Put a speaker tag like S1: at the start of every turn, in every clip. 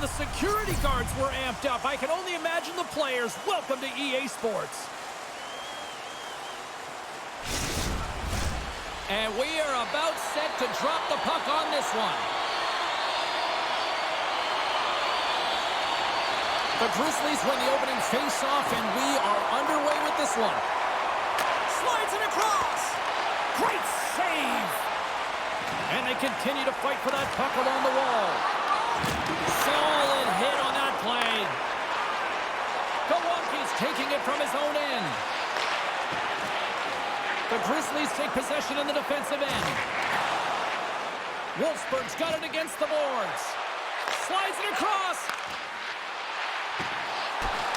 S1: the security guards were amped up. I can only imagine the players. Welcome to EA Sports. And we are about set to drop the puck on this one. The Grizzlies win the opening face-off, and we are underway with this one. Slides it across. Great save. And they continue to fight for that puck along the wall. Solid hit on that play. Kowalski's taking it from his own end. The Grizzlies take possession in the defensive end. Wolfsburg's got it against the boards. Slides it across.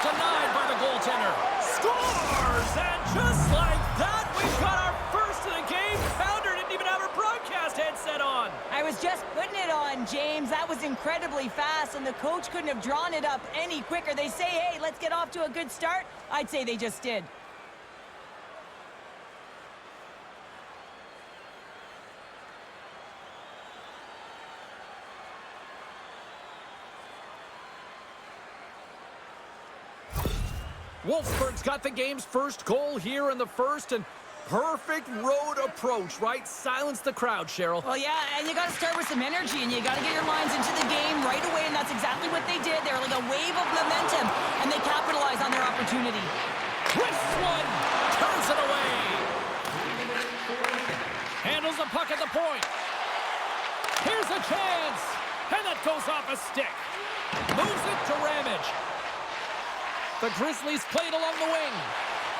S1: Denied by the goaltender. Scores! And just like that, we've got our first of the game. Founder didn't even have her broadcast headset on.
S2: I was just putting it on, James. That was incredibly fast, and the coach couldn't have drawn it up any quicker. They say, hey, let's get off to a good start. I'd say they just did.
S1: Wolfsburg's got the game's first goal here in the first, and perfect road approach, right? Silence the crowd, Cheryl.
S2: Well, yeah, and you got to start with some energy, and you got to get your lines into the game right away, and that's exactly what they did. They were like a wave of momentum, and they capitalized on their opportunity.
S1: Twists one, turns it away. Handles the puck at the point. Here's a chance, and that goes off a stick. Moves it to Ramage. The Grizzlies played along the wing.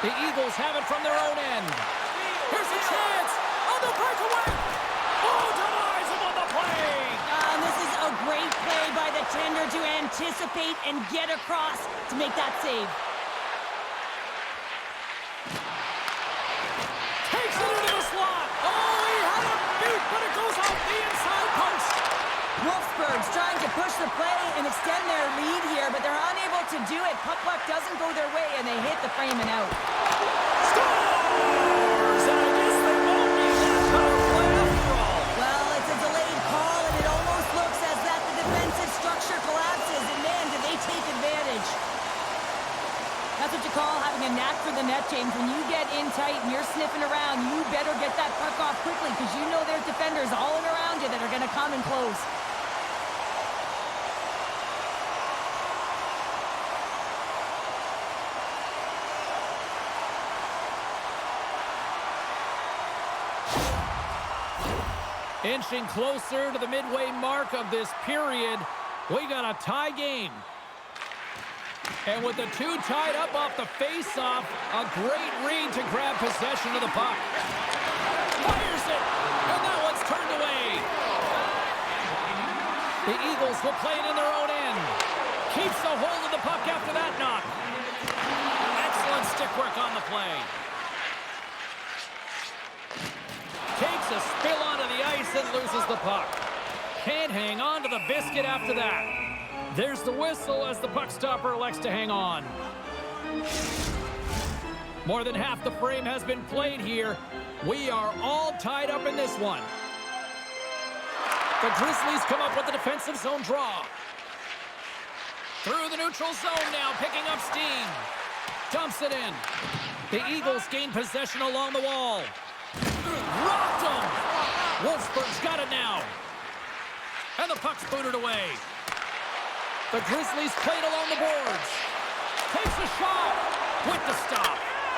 S1: The Eagles have it from their own end. Here's a chance on the breakaway. Oh, denies him on the play.
S2: And this is a great play by the tender to anticipate and get across to make that save.
S1: Takes it into the slot. Oh, he had a beat, but it goes off the inside post.
S2: Wolfsburg's trying to push the play and extend their lead here, but they're unable to do it. Puck doesn't go their way, and they hit the frame and out.
S1: Scores! And I guess they won't be that power play after all.
S2: Well, it's a delayed call, and it almost looks as that the defensive structure collapses, and man, did they take advantage. That's what you call having a knack for the net, James. When you get in tight and you're sniffing around, you better get that puck off quickly, because you know there's defenders all around you that are going to come and close.
S1: Inching closer to the midway mark of this period, we got a tie game. And with the two tied up off the face-off, a great read to grab possession of the puck. Fires it, and that one's turned away. The Eagles will play it in their own end. Keeps a hold of the puck after that knock. Excellent stick work on the play. Takes a spill onto the ice and loses the puck. Can't hang on to the biscuit after that. There's the whistle as the puck stopper elects to hang on. More than half the frame has been played here. We are all tied up in this one. The Grizzlies come up with the defensive zone draw. Through the neutral zone now, picking up steam. Dumps it in. The Eagles gain possession along the wall. Rocked him! Wolfsburg's got it now. And the puck's booted away. The Grizzlies played along the boards. Takes a shot with the stop.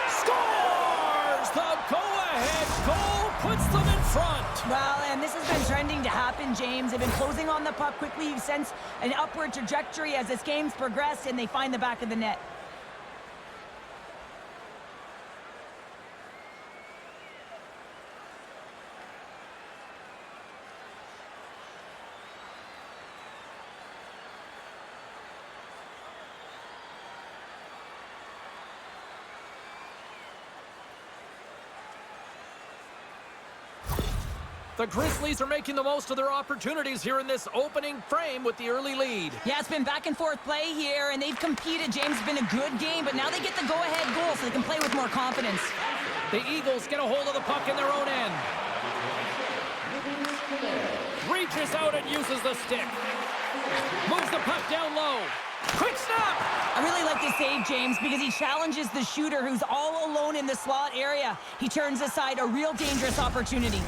S1: Scores! The go-ahead goal puts them in front.
S2: Well, and this has been trending to happen, James. They've been closing on the puck quickly. You sense an upward trajectory as this game's progressed, and they find the back of the net.
S1: The Grizzlies are making the most of their opportunities here in this opening frame with the early lead.
S2: Yeah, it's been back and forth play here, and they've competed. James, has been a good game, but now they get the go-ahead goal so they can play with more confidence.
S1: The Eagles get a hold of the puck in their own end. 3 reaches out and uses the stick. Moves the puck down low. Quick snap!
S2: I really like this save, James, because he challenges the shooter who's all alone in the slot area. He turns aside a real dangerous opportunity.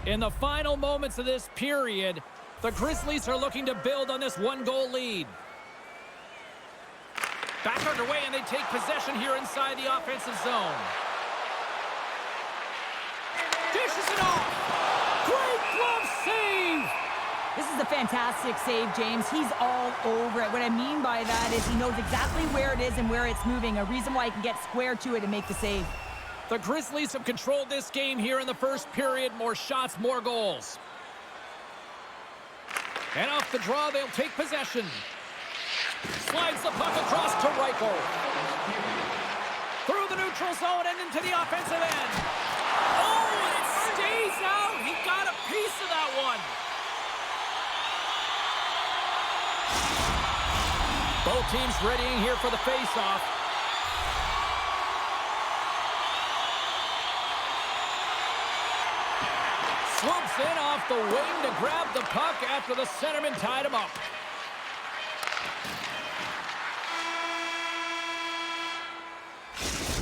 S1: In the final moments of this period, the Grizzlies are looking to build on this one-goal lead. Back underway, and they take possession here inside the offensive zone. Dishes it off! Great glove save!
S2: This is a fantastic save, James. He's all over it. What I mean by that is he knows exactly where it is and where it's moving, a reason why he can get square to it and make the save.
S1: The Grizzlies have controlled this game here in the first period. More shots, more goals. And off the draw, they'll take possession. Slides the puck across to Reichel. Through the neutral zone and into the offensive end. Oh, and it stays out. He got a piece of that one. Both teams readying here for the face-off. Swoops in off the wing to grab the puck after the centerman tied him up.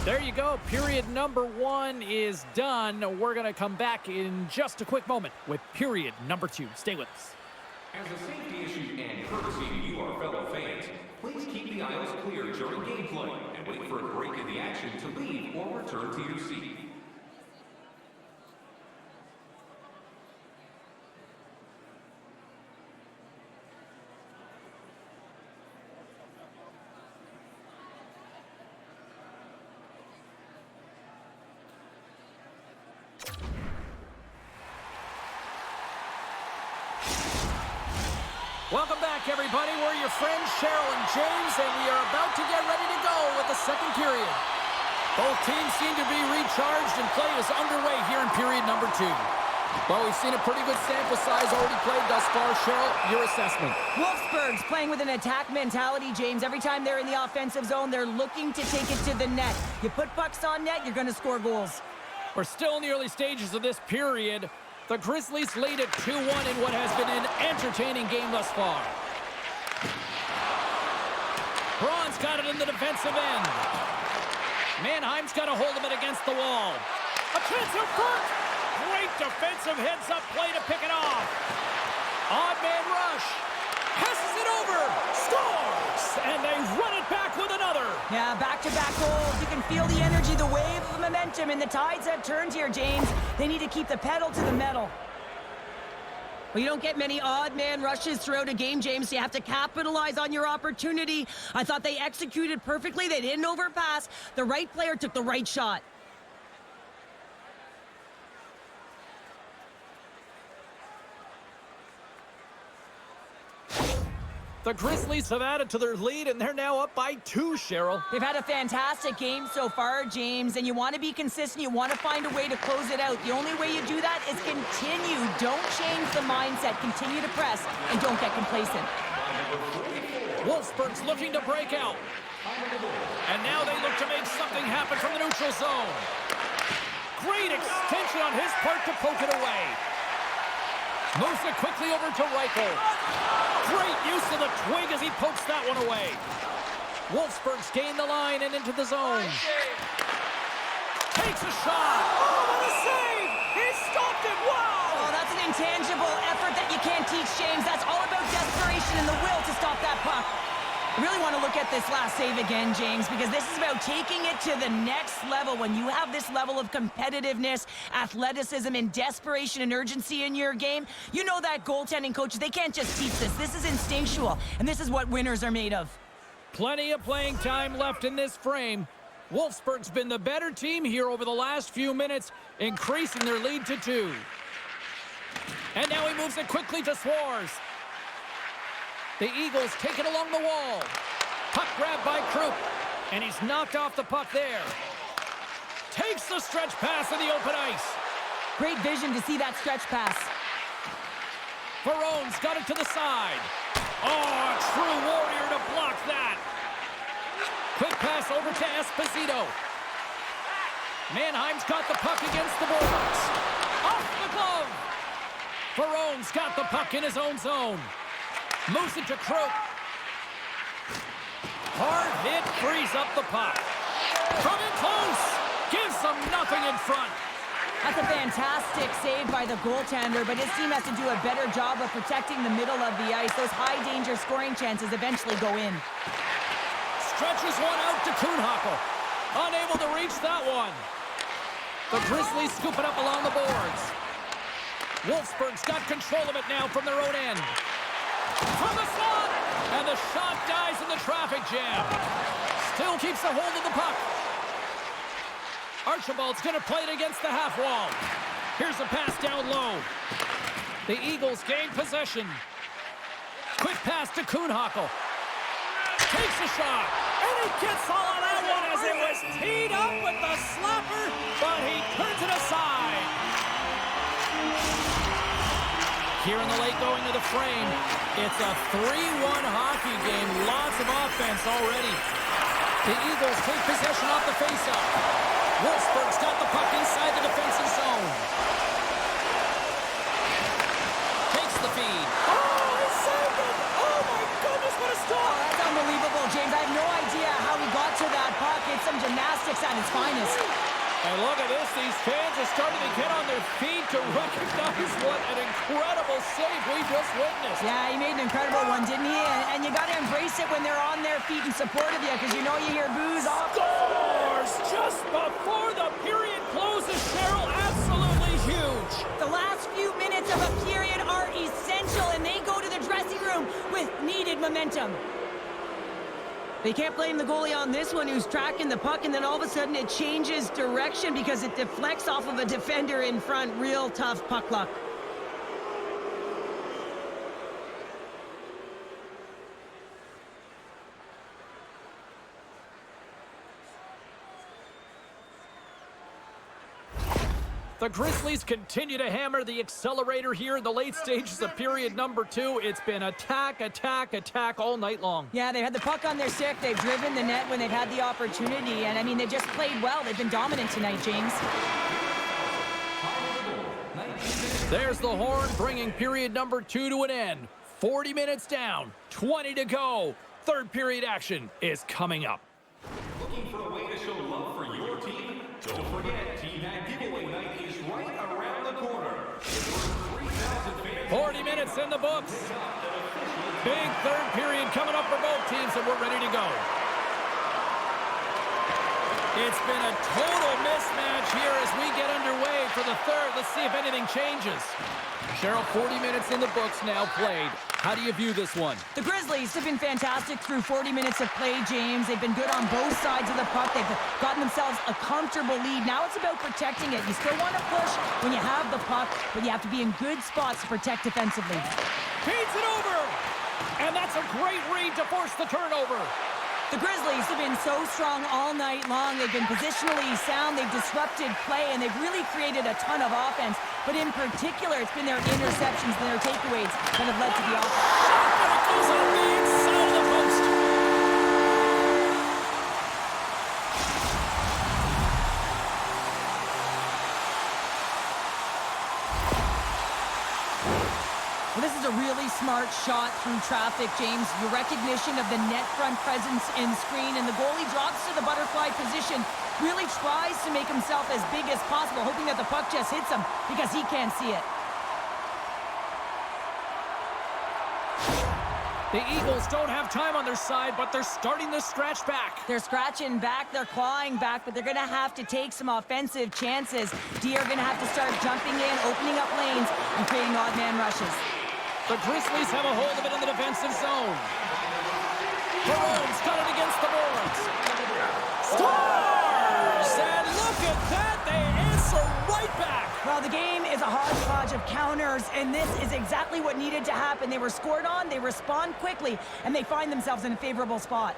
S1: There you go. Period number 1 is done. We're going to come back in just a quick moment with period number 2. Stay with us.
S3: As a safety issue and courtesy to you, our fellow fans, please keep the aisles clear during gameplay and wait for a break in the action to leave or return to your seat.
S1: Welcome back, everybody. We're your friends, Cheryl and James, and we are about to get ready to go with the second period. Both teams seem to be recharged, and play is underway here in period number 2. Well, we've seen a pretty good sample size already played thus far. Cheryl, your assessment.
S2: Wolfsburg's playing with an attack mentality, James. Every time they're in the offensive zone, they're looking to take it to the net. You put pucks on net, you're going to score goals.
S1: We're still in the early stages of this period. The Grizzlies lead at 2-1 in what has been an entertaining game thus far. Braun's got it in the defensive end. Mannheim's got a hold of it against the wall. A chance up front. Great defensive heads-up play to pick it off. Odd man rush. Passes it over. Scores! And they run it back with another.
S2: Yeah, back-to-back goals. You can feel the energy, the wave of momentum, and the tides have turned here, James. They need to keep the pedal to the metal. Well, you don't get many odd man rushes throughout a game, James, so you have to capitalize on your opportunity. I thought they executed perfectly. They didn't overpass. The right player took the right shot.
S1: The Grizzlies have added to their lead, and they're now up by 2, Cheryl.
S2: They've had a fantastic game so far, James, and you want to be consistent. You want to find a way to close it out. The only way you do that is continue. Don't change the mindset. Continue to press, and don't get complacent.
S1: Wolfsburg's looking to break out. And now they look to make something happen from the neutral zone. Great extension on his part to poke it away. Moves it quickly over to Reichel. Great use of the twig as he pokes that one away. Wolfsburg's gained the line and into the zone. Takes a shot. Oh, what a save! He stopped it. Wow!
S2: Oh, that's an intangible effort that you can't teach, James. That's all about desperation and the will to stop that puck. I really want to look at this last save again, James, because this is about taking it to the next level. When you have this level of competitiveness, athleticism, and desperation and urgency in your game, you know that goaltending coaches, they can't just teach this. This is instinctual, and this is what winners are made of.
S1: Plenty of playing time left in this frame. Wolfsburg's been the better team here over the last few minutes, increasing their lead to 2. And now he moves it quickly to Swarz. The Eagles take it along the wall. Puck grabbed by Krupp, and he's knocked off the puck there. Takes the stretch pass in the open ice.
S2: Great vision to see that stretch pass.
S1: Verone's got it to the side. Oh, a true warrior to block that. Quick pass over to Esposito. Mannheim's got the puck against the boards. Off the glove. Barone's got the puck in his own zone. Moves it to Croak. Hard hit, frees up the puck. From in close, gives them nothing in front.
S2: That's a fantastic save by the goaltender, but his team has to do a better job of protecting the middle of the ice. Those high-danger scoring chances eventually go in.
S1: Stretches one out to Kuhnhackl. Unable to reach that one. The Grizzlies scoop it up along the boards. Wolfsburg's got control of it now from their own end. From the slot! And the shot dies in the traffic jam. Still keeps a hold of the puck. Archibald's going to play it against the half wall. Here's a pass down low. The Eagles gain possession. Quick pass to Kuhnhackl. Takes a shot. And he gets all of that one as it was teed up with the slapper, but he turns it aside. Here in the late going to the frame, it's a 3-1 hockey game. Lots of offense already. The Eagles take possession off the faceoff. Wolfsburg's got the puck inside the defensive zone. Takes the feed. Oh, he saved it! Oh my goodness, what a stop!
S2: Oh, that's unbelievable, James. I have no idea how he got to that puck. It's some gymnastics at its finest.
S1: And look at this, these fans are starting to get on their feet to recognize what an incredible save we just witnessed.
S2: Yeah, he made an incredible one, didn't he? And you got to embrace it when they're on their feet in support of you, because you know you hear boos off.
S1: Scores just before the period closes, Cheryl. Absolutely huge.
S2: The last few minutes of a period are essential, and they go to the dressing room with needed momentum. They can't blame the goalie on this one, who's tracking the puck, and then all of a sudden it changes direction because it deflects off of a defender in front. Real tough puck luck.
S1: The Grizzlies continue to hammer the accelerator here in the late stages of period number 2. It's been attack, attack, attack all night long.
S2: Yeah, they had the puck on their stick. They've driven the net when they've had the opportunity. And, I mean, they've just played well. They've been dominant tonight, James.
S1: There's the horn, bringing period number 2 to an end. 40 minutes down, 20 to go. Third period action is coming up.
S3: Looking for a way to show love for your team? Don't forget, Team Hat Giveaway Night is right around the corner.
S1: 40 minutes in the books. Big third period coming up for both teams, and we're ready to go. It's been a total mismatch here as we get underway for the third. Let's see if anything changes. Cheryl, 40 minutes in the books now played. How do you view this one?
S2: The Grizzlies have been fantastic through 40 minutes of play, James. They've been good on both sides of the puck. They've gotten themselves a comfortable lead. Now it's about protecting it. You still want to push when you have the puck, but you have to be in good spots to protect defensively.
S1: Feeds it over! And that's a great read to force the turnover.
S2: The Grizzlies have been so strong all night long. They've been positionally sound. They've disrupted play, and they've really created a ton of offense. But in particular, it's been their interceptions and their takeaways that have led to the offense.
S1: And it goes on the inside of the post.
S2: Well, this is a really smart shot through traffic, James. Your recognition of the net front presence and screen, and the goalie drops to the butterfly position, really tries to make himself as big as possible, hoping that the puck just hits him because he can't see it.
S1: The Eagles don't have time on their side, but they're starting to scratch back.
S2: They're scratching back, they're clawing back, but they're going to have to take some offensive chances. D are going to have to start jumping in, opening up lanes, and creating odd man rushes.
S1: The Grizzlies have a hold of it in the defensive zone. Barone's got it against the boards. Scores! And look at that, they answer right back.
S2: Well, the game is a hodgepodge of counters, and this is exactly what needed to happen. They were scored on, they respond quickly, and they find themselves in a favorable spot.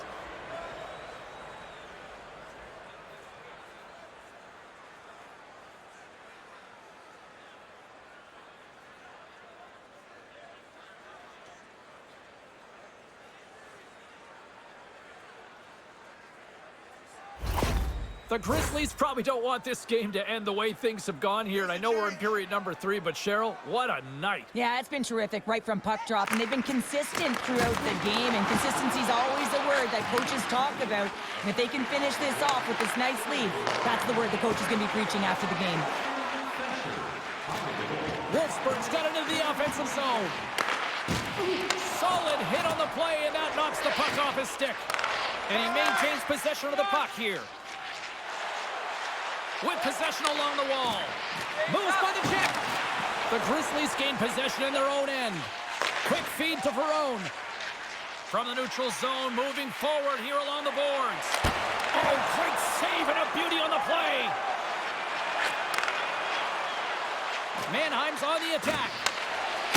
S1: The Grizzlies probably don't want this game to end the way things have gone here, and I know we're in period number 3, but Cheryl, what a night.
S2: Yeah, it's been terrific right from puck drop, and they've been consistent throughout the game, and consistency is always a word that coaches talk about. And if they can finish this off with this nice lead, that's the word the coach is going to be preaching after the game.
S1: Wolfsburg's got it into the offensive zone. Solid hit on the play, and that knocks the puck off his stick. And he maintains possession of the puck here. With possession along the wall. Moves by the check. The Grizzlies gain possession in their own end. Quick feed to Verone. From the neutral zone, moving forward here along the boards. Oh, great save and a beauty on the play. Mannheim's on the attack.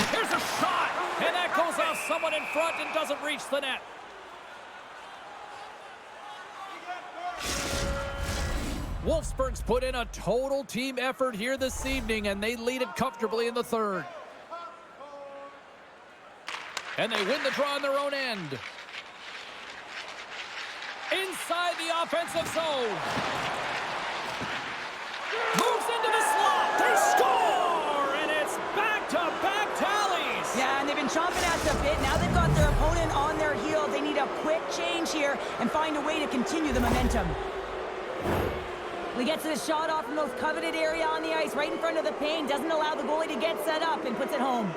S1: Here's a shot, and that goes off someone in front and doesn't reach the net. Wolfsburg's put in a total team effort here this evening, and they lead it comfortably in the third. And they win the draw in their own end. Inside the offensive zone. Moves into the slot. They score! And it's back-to-back tallies.
S2: Yeah, and they've been chomping at the bit. Now they've got their opponent on their heels. They need a quick change here and find a way to continue the momentum. We get to the shot off from the most coveted area on the ice, right in front of the paint. Doesn't allow the goalie to get set up and puts it home.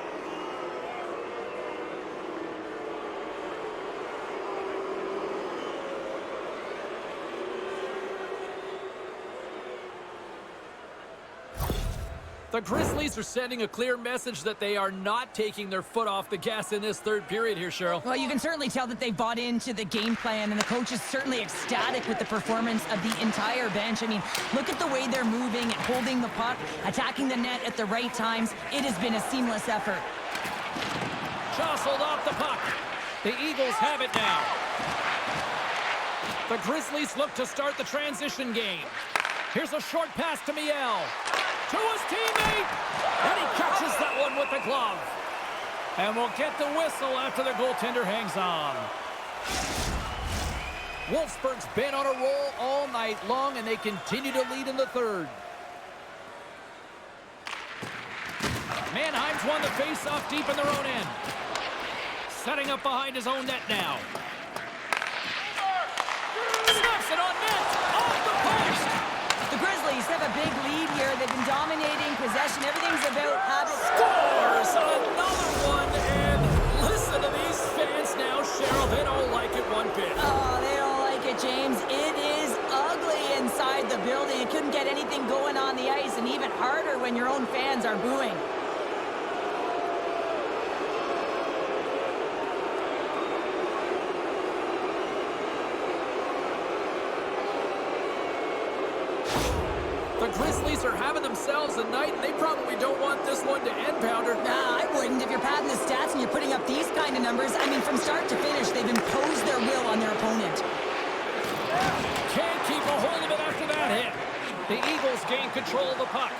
S1: The Grizzlies are sending a clear message that they are not taking their foot off the gas in this third period here, Cheryl.
S2: Well, you can certainly tell that they bought into the game plan, and the coach is certainly ecstatic with the performance of the entire bench. I mean, look at the way they're moving and holding the puck, attacking the net at the right times. It has been a seamless effort.
S1: Jostled off the puck. The Eagles have it now. The Grizzlies look to start the transition game. Here's a short pass to Miel. To his teammate, and he catches that one with the glove. And we'll get the whistle after the goaltender hangs on. Wolfsburg's been on a roll all night long, and they continue to lead in the third. Mannheim's won the face-off deep in their own end. Setting up behind his own net now. Snaps it on net, off the post.
S2: The Grizzlies have a big lead here. They've been dominating possession. Everything's about habit.
S1: Scores another one, and listen to these fans now, Cheryl. They don't like it one bit.
S2: Oh, they don't like it, James. It is ugly inside the building. It couldn't get anything going on the ice, and even harder when your own fans are booing.
S1: The Grizzlies are having themselves a night, and they probably don't want this one to end, Pounder.
S2: Nah, I wouldn't. If you're padding the stats and you're putting up these kind of numbers, I mean, from start to finish, they've imposed their will on their opponent.
S1: Can't keep a hold of it after that hit. The Eagles gain control of the puck.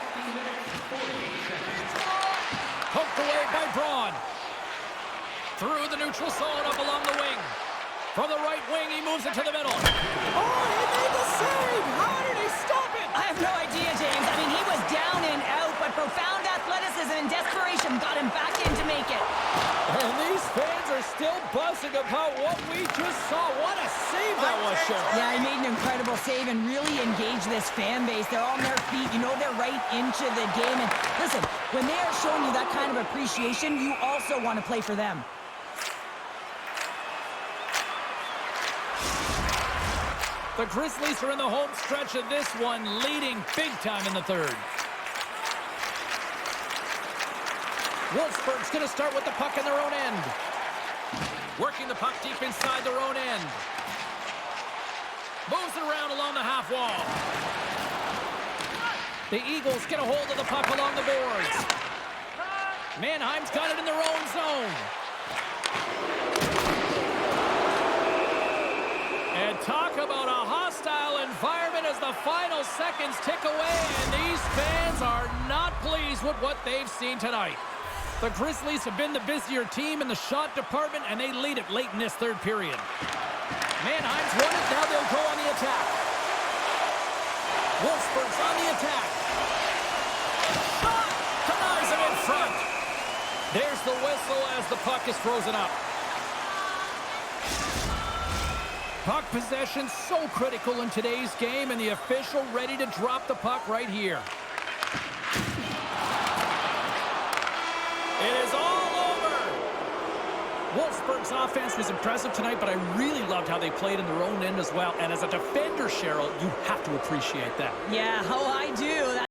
S1: Poked away by Braun. Through the neutral zone, up along the wing. From the right wing, he moves it to the middle. Oh, he made the save! How did he stop it?
S2: I have no idea, James. I mean, he was down and out, but profound athleticism and desperation got him back in to make it.
S1: And these fans are still buzzing about what we just saw. What a save that was, Cheryl.
S2: Yeah, he made an incredible save and really engaged this fan base. They're on their feet. You know they're right into the game. And listen, when they are showing you that kind of appreciation, you also want to play for them.
S1: The Grizzlies are in the home stretch of this one, leading big time in the third. Wolfsburg's going to start with the puck in their own end. Working the puck deep inside their own end. Moves it around along the half wall. The Eagles get a hold of the puck along the boards. Mannheim's got it in their own zone. And talk about a hostile environment as the final seconds tick away, and these fans are not pleased with what they've seen tonight. The Grizzlies have been the busier team in the shot department, and they lead it late in this third period. Mannheim's won it, now they'll go on the attack. Wolfsburg's on the attack. Shot! Denies him in front. There's the whistle as the puck is frozen up. Puck possession so critical in today's game, and the official ready to drop the puck right here. It is all over. Wolfsburg's offense was impressive tonight, but I really loved how they played in their own end as well. And as a defender, Cheryl, you have to appreciate that.
S2: Yeah, oh, I do.